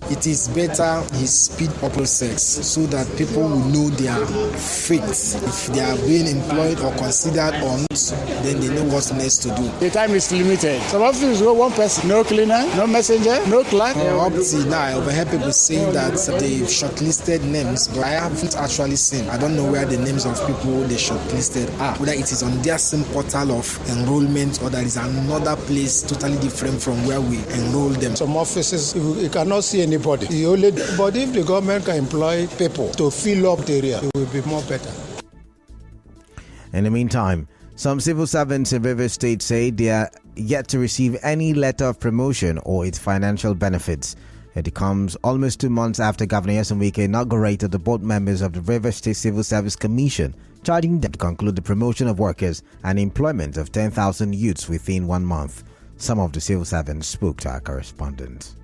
It is better he speed up process so that people will know their fate. If they are being employed or considered or not, then they know what's next to do. The time is limited. Some offices go one person, no cleaner, no messenger, no clerk. Up till now, I overheard people saying that they've shortlisted names, but I haven't actually seen. I don't know where the names of people they shortlisted are. Whether it is on their same portal of enrollment or there is another place totally different from where we enroll them. Some offices, you cannot see anybody. But if the government can employ people to fill up the area, it will be more better. In the meantime, some civil servants in Rivers State say they are yet to receive any letter of promotion or its financial benefits. It comes almost 2 months after Governor Nyesom Wike inaugurated the board members of the Rivers State Civil Service Commission, charging them to conclude the promotion of workers and employment of 10,000 youths within 1 month. Some of the civil servants spoke to our correspondent.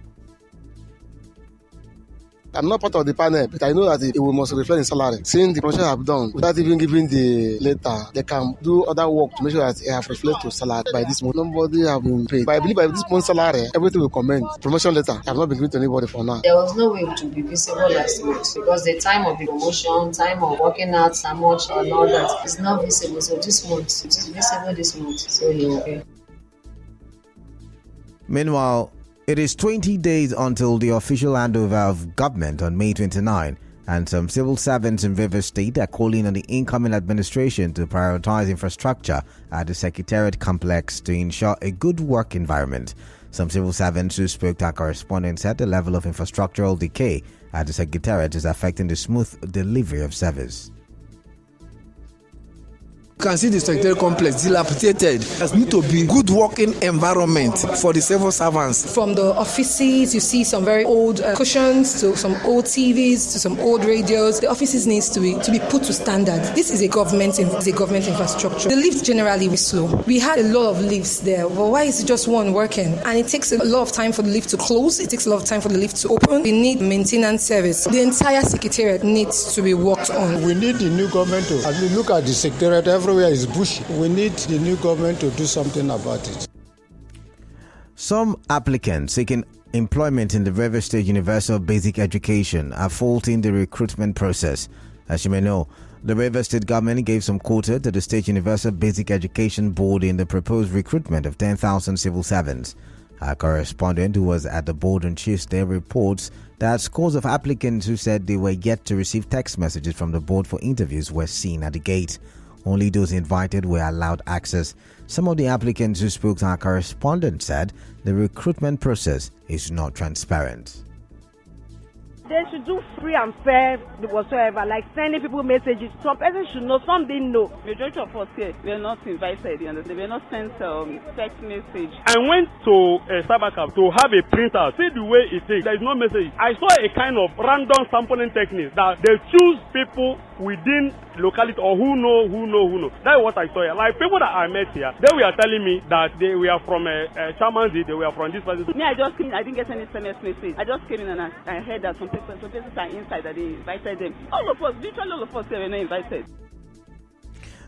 I'm not part of the panel, but I know that it must reflect in salary. Since the promotion have done, without even giving the letter, they can do other work to make sure that it have reflected to salary by this month. Nobody have been paid. But I believe by this month's salary, everything will comment. Promotion letter have not been given to anybody for now. There was no way to be visible last month because the time of the promotion, time of working out, how much and all that is not visible. So this month, it is visible this month. So you're okay. Meanwhile, it is 20 days until the official handover of government on May 29, and some civil servants in Rivers State are calling on the incoming administration to prioritize infrastructure at the Secretariat complex to ensure a good work environment. Some civil servants who spoke to our correspondent said the level of infrastructural decay at the Secretariat is affecting the smooth delivery of service. You can see the secretariat complex dilapidated. There needs to be good working environment for the civil servants. From the offices, you see some very old cushions to some old TVs to some old radios. The offices needs to be put to standard. This is a government infrastructure. The lift generally is slow. We had a lot of lifts there, but why is it just one working? And it takes a lot of time for the lift to close. It takes a lot of time for the lift to open. We need maintenance service. The entire secretariat needs to be worked on. We need the new government to, as we look at the secretariat, everywhere is bushy. We need the new government to do something about it. Some applicants seeking employment in the Rivers State Universal Basic Education are faulting the recruitment process. As you may know, the Rivers State government gave some quota to the State Universal Basic Education Board in the proposed recruitment of 10,000 civil servants. Our correspondent, who was at the board on Tuesday, reports that scores of applicants who said they were yet to receive text messages from the board for interviews were seen at the gate. Only those invited were allowed access. Some of the applicants who spoke to our correspondent said the recruitment process is not transparent. They should do free and fair whatsoever, like sending people messages. Some persons should know, some didn't know. Majority of us here, we are not invited, you understand? We are not sent text message. I went to Cybercab to have a printer. See the way it is. There is no message. I saw a kind of random sampling technique that they choose people within locality or who know. That's what I saw here. Like people that I met here, they were telling me that they were from Chamanzi, they were from this person. Me, I didn't get any SMS message. I just came in and I heard that some places are inside that they invited them. All of us, literally all of us here were not invited.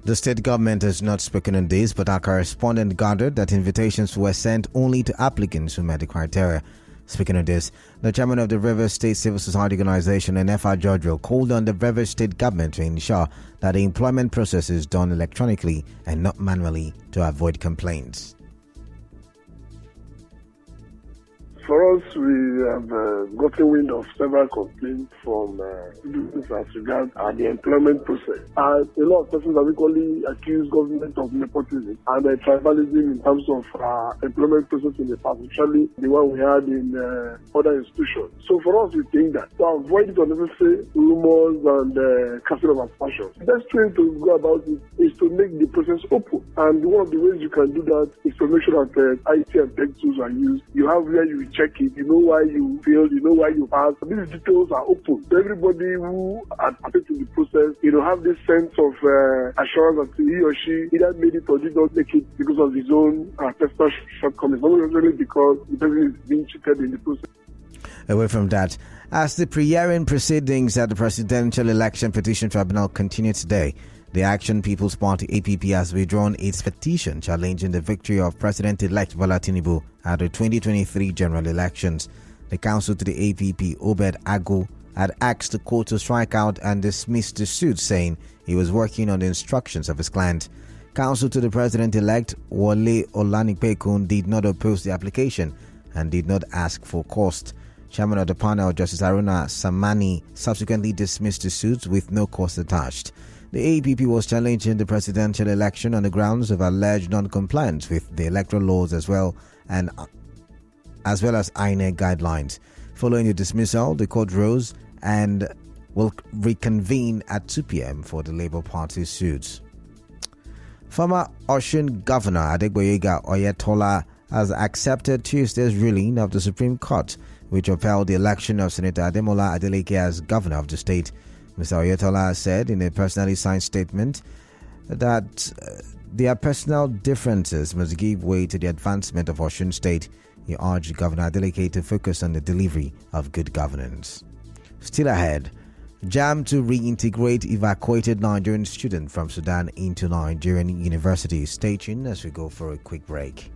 The state government has not spoken on this, but our correspondent gathered that invitations were sent only to applicants who met the criteria. Speaking of this, the chairman of the Rivers State Civil Society Organization, NFR Georgial, called on the Rivers State government to ensure that the employment process is done electronically and not manually to avoid complaints. For us, we have gotten wind of several complaints from citizens as regards the employment process. And a lot of persons have equally accused government of nepotism and tribalism in terms of employment process in the past, especially the one we had in other institutions. So for us, we think that to avoid the unnecessary rumors and casting of aspersions, the best way to go about it is to make the process open. And one of the ways you can do that is to make sure that IT and tech tools are used. You have where you check it, you know why you failed, you know why you passed. These details are open. So everybody who participates in the process, have this sense of assurance that he or she either made it or did not make it because of his own personal shortcomings, not necessarily because the person is being cheated in the process. Away from that, as the pre-hearing proceedings at the Presidential Election Petition Tribunal continue today, The Action People's Party APP has withdrawn its petition challenging the victory of President-elect Bola Tinubu at the 2023 general elections. The counsel to the APP, Obed Agu, had asked the court to strike out and dismiss the suit, saying he was working on the instructions of his client. Counsel to the president-elect, Wole Olanipekun, did not oppose the application and did not ask for cost. Chairman of the panel, Justice Aruna Samani, subsequently dismissed the suit with no cost attached. The APP was challenging the presidential election on the grounds of alleged non-compliance with the electoral laws as well as INEC guidelines. Following the dismissal, the court rose and will reconvene at 2 p.m. for the Labour Party suits. Former Osun Governor Adegboyega Oyetola has accepted Tuesday's ruling of the Supreme Court, which upheld the election of Senator Ademola Adeleke as governor of the state. Mr. Oyetola said in a personally signed statement that their personal differences must give way to the advancement of Osun State. He urged Governor Adeleke to focus on the delivery of good governance. Still ahead, JAMB to reintegrate evacuated Nigerian student from Sudan into Nigerian universities. Stay tuned as we go for a quick break.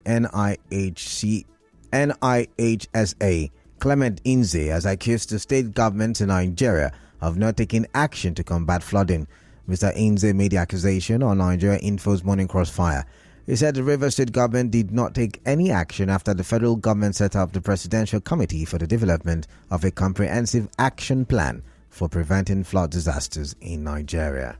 NIHSA Clement Inze has accused the state government in Nigeria of not taking action to combat flooding. Mr. Inze made the accusation on Nigeria Info's Morning Crossfire. He said the Rivers State government did not take any action after the federal government set up the Presidential Committee for the Development of a Comprehensive Action Plan for Preventing Flood Disasters in Nigeria.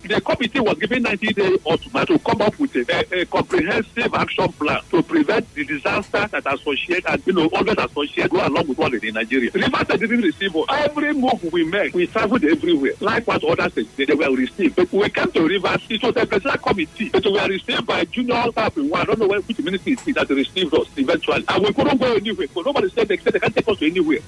The committee was given 90 days to come up with a comprehensive action plan to prevent the disaster that associated and others associated go along with one in Nigeria. Rivers didn't receive every move we make. We traveled everywhere. Likewise, others they were received. But we came to Rivers. It was a special committee. But we were received by junior staff in one. I don't know which ministry it is that received us eventually. And we couldn't go anywhere. But nobody said they can't take us anywhere.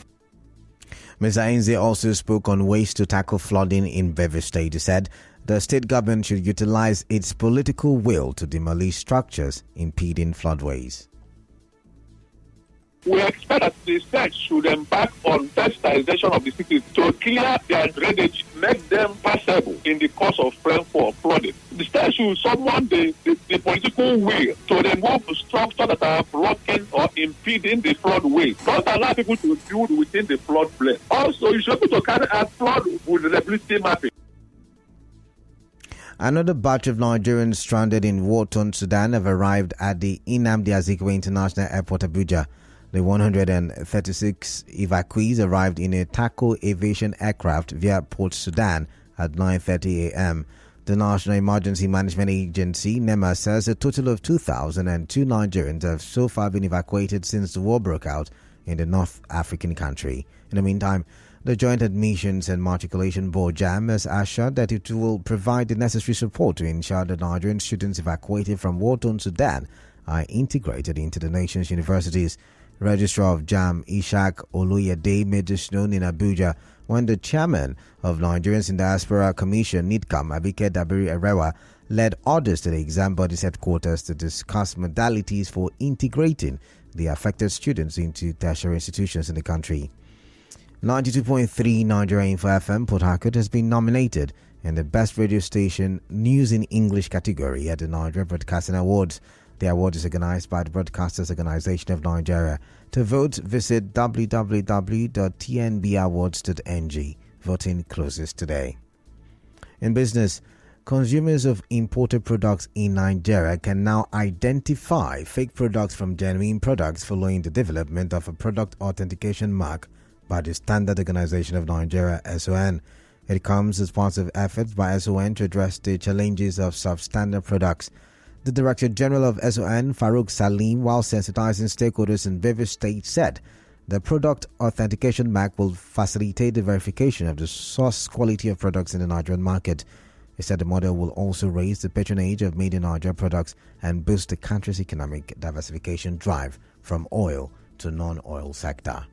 Mr. Ainze also spoke on ways to tackle flooding in Rivers State. He said the state government should utilize its political will to demolish structures impeding floodways. we expect that the state should embark on sensitization of the citizens to clear their drainage, make them passable in the course of rainfall flooding. The state should summon the political will to remove structures that are blocking or impeding the floodway. Don't allow people to build within the floodplain. Also, you should be able to carry out flood vulnerability mapping. Another batch of Nigerians stranded in war-torn Sudan have arrived at the Nnamdi Azikiwe International Airport, Abuja. The 136 evacuees arrived in a Taco Aviation aircraft via Port Sudan at 9:30 a.m. The National Emergency Management Agency, NEMA, says a total of 2,002 Nigerians have so far been evacuated since the war broke out in the North African country. In the meantime, the Joint Admissions and Matriculation Board, JAM, has assured that it will provide the necessary support to ensure that Nigerian students evacuated from war-torn Sudan are integrated into the nation's universities. Registrar of JAM, Ishak Oloyede, made this known in Abuja when the chairman of Nigerians in Diaspora Commission, NIDCAM, Abike Dabiri Erewa, led orders to the exam body's headquarters to discuss modalities for integrating the affected students into tertiary institutions in the country. 92.3 Nigeria Info FM Port Harcourt has been nominated in the Best Radio Station News in English category at the Nigeria Broadcasting Awards. The award is organized by the Broadcasters Organization of Nigeria. To vote, visit www.tnbawards.ng. Voting closes today. In business, consumers of imported products in Nigeria can now identify fake products from genuine products following the development of a product authentication mark by the Standard Organization of Nigeria, SON. It comes as part of efforts by SON to address the challenges of substandard products. The Director General of SON, Farouk Salim, while sensitizing stakeholders in various states, said the product authentication mark will facilitate the verification of the source quality of products in the Nigerian market. He said the model will also raise the patronage of made in Nigeria products and boost the country's economic diversification drive from oil to non-oil sector.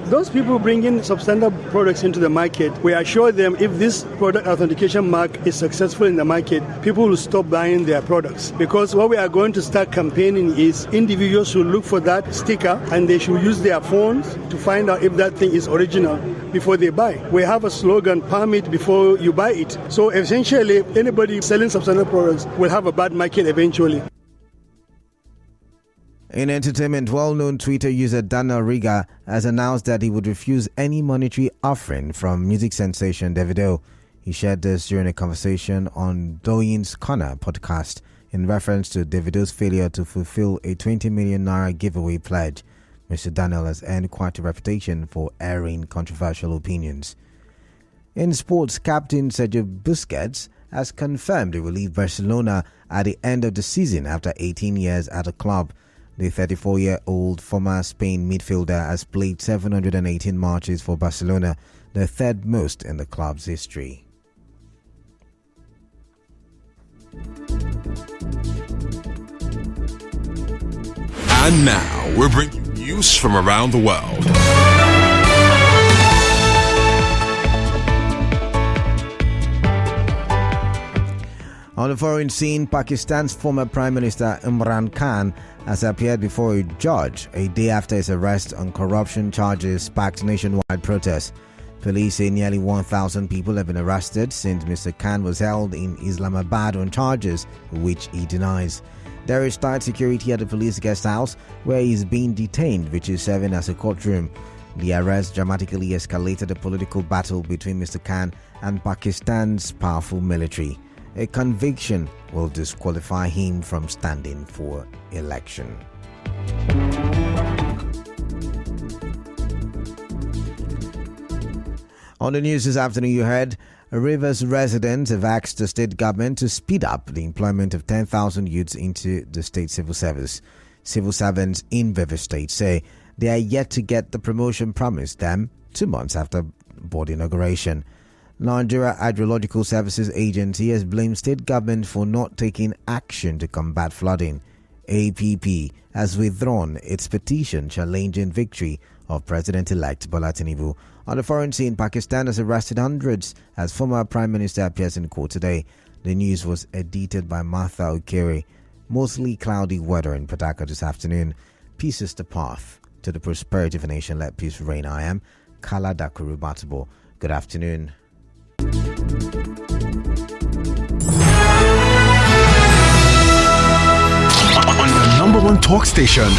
Those people bringing substandard products into the market, we assure them if this product authentication mark is successful in the market, people will stop buying their products. Because what we are going to start campaigning is individuals should look for that sticker and they should use their phones to find out if that thing is original before they buy. We have a slogan, palm it before you buy it. So essentially, anybody selling substandard products will have a bad market eventually. In entertainment, well-known Twitter user Daniel Riga has announced that he would refuse any monetary offering from music sensation Davido. He shared this during a conversation on Doyin's Corner podcast in reference to Davido's failure to fulfill a 20 million naira giveaway pledge. Mr. Daniel has earned quite a reputation for airing controversial opinions. In sports, captain Sergio Busquets has confirmed he will leave Barcelona at the end of the season after 18 years at the club. The 34-year-old former Spain midfielder has played 718 matches for Barcelona, the third most in the club's history. And now we're bringing you news from around the world. On the foreign scene, Pakistan's former Prime Minister Imran Khan has appeared before a judge a day after his arrest on corruption charges sparked nationwide protests. Police say nearly 1,000 people have been arrested since Mr. Khan was held in Islamabad on charges which he denies. There is tight security at the police guest house where he is being detained, which is serving as a courtroom. The arrest dramatically escalated a political battle between Mr. Khan and Pakistan's powerful military. A conviction will disqualify him from standing for election. On the news this afternoon, you heard Rivers residents have asked the state government to speed up the employment of 10,000 youths into the state civil service. Civil servants in Rivers State say they are yet to get the promotion promised them 2 months after board inauguration. Nigeria Hydrological Services Agency has blamed state government for not taking action to combat flooding. APP has withdrawn its petition challenging victory of President-elect Bola Tinubu. On the foreign scene, Pakistan has arrested hundreds as former Prime Minister appears in court today. The news was edited by Martha Okere. Mostly cloudy weather in Port Harcourt this afternoon. Peace is the path to the prosperity of a nation. Let peace reign. I am Kala Dakuru Batibo. Good afternoon. On your number one talk station.